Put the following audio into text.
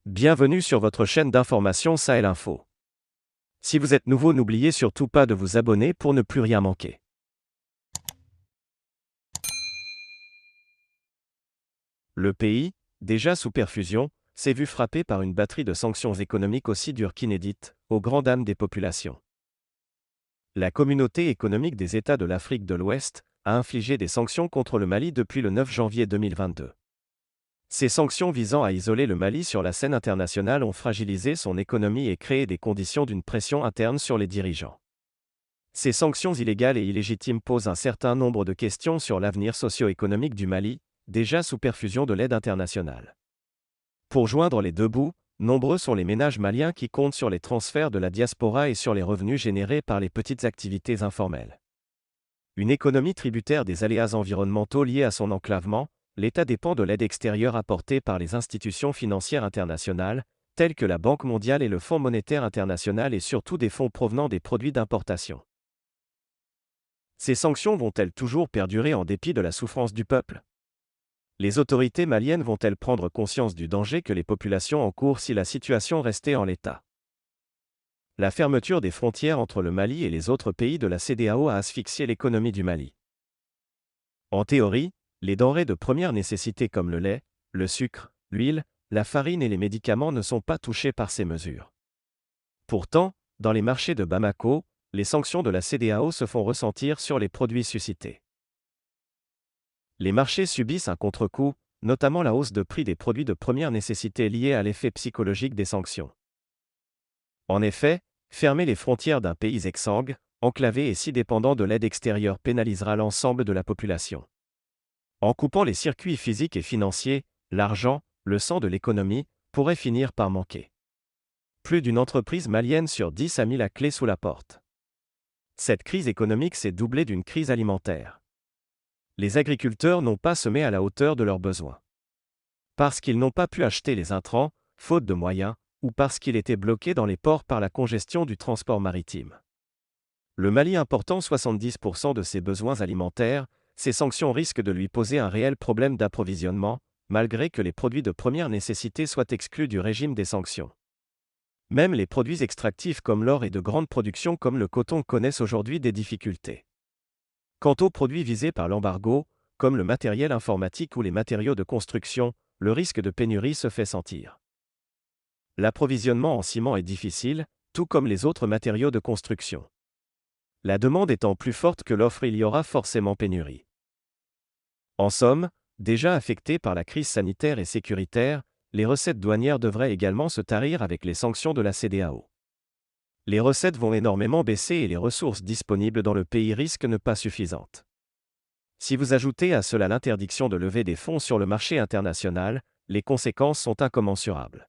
Bienvenue sur votre chaîne d'information Sahel Info. Si vous êtes nouveau, n'oubliez surtout pas de vous abonner pour ne plus rien manquer. Le pays, déjà sous perfusion, s'est vu frappé par une batterie de sanctions économiques aussi dures qu'inédites, aux grandes dames des populations. La Communauté économique des États de l'Afrique de l'Ouest a infligé des sanctions contre le Mali depuis le 9 janvier 2022. Ces sanctions visant à isoler le Mali sur la scène internationale ont fragilisé son économie et créé des conditions d'une pression interne sur les dirigeants. Ces sanctions illégales et illégitimes posent un certain nombre de questions sur l'avenir socio-économique du Mali, déjà sous perfusion de l'aide internationale. Pour joindre les deux bouts, nombreux sont les ménages maliens qui comptent sur les transferts de la diaspora et sur les revenus générés par les petites activités informelles. Une économie tributaire des aléas environnementaux liés à son enclavement, l'État dépend de l'aide extérieure apportée par les institutions financières internationales, telles que la Banque mondiale et le Fonds monétaire international et surtout des fonds provenant des produits d'importation. Ces sanctions vont-elles toujours perdurer en dépit de la souffrance du peuple? Les autorités maliennes vont-elles prendre conscience du danger que les populations encourent si la situation restait en l'état? La fermeture des frontières entre le Mali et les autres pays de la CEDEAO a asphyxié l'économie du Mali. En théorie, les denrées de première nécessité comme le lait, le sucre, l'huile, la farine et les médicaments ne sont pas touchés par ces mesures. Pourtant, dans les marchés de Bamako, les sanctions de la CEDEAO se font ressentir sur les produits suscités. Les marchés subissent un contre-coup, notamment la hausse de prix des produits de première nécessité liée à l'effet psychologique des sanctions. En effet, fermer les frontières d'un pays exsangue, enclavé et si dépendant de l'aide extérieure pénalisera l'ensemble de la population. En coupant les circuits physiques et financiers, l'argent, le sang de l'économie, pourrait finir par manquer. Plus d'une entreprise malienne sur 10 a mis la clé sous la porte. Cette crise économique s'est doublée d'une crise alimentaire. Les agriculteurs n'ont pas semé à la hauteur de leurs besoins. Parce qu'ils n'ont pas pu acheter les intrants, faute de moyens, ou parce qu'ils étaient bloqués dans les ports par la congestion du transport maritime. Le Mali important 70% de ses besoins alimentaires, ces sanctions risquent de lui poser un réel problème d'approvisionnement, malgré que les produits de première nécessité soient exclus du régime des sanctions. Même les produits extractifs comme l'or et de grande production comme le coton connaissent aujourd'hui des difficultés. Quant aux produits visés par l'embargo, comme le matériel informatique ou les matériaux de construction, le risque de pénurie se fait sentir. L'approvisionnement en ciment est difficile, tout comme les autres matériaux de construction. La demande étant plus forte que l'offre, il y aura forcément pénurie. En somme, déjà affectés par la crise sanitaire et sécuritaire, les recettes douanières devraient également se tarir avec les sanctions de la CEDEAO. Les recettes vont énormément baisser et les ressources disponibles dans le pays risquent ne pas suffisantes. Si vous ajoutez à cela l'interdiction de lever des fonds sur le marché international, les conséquences sont incommensurables.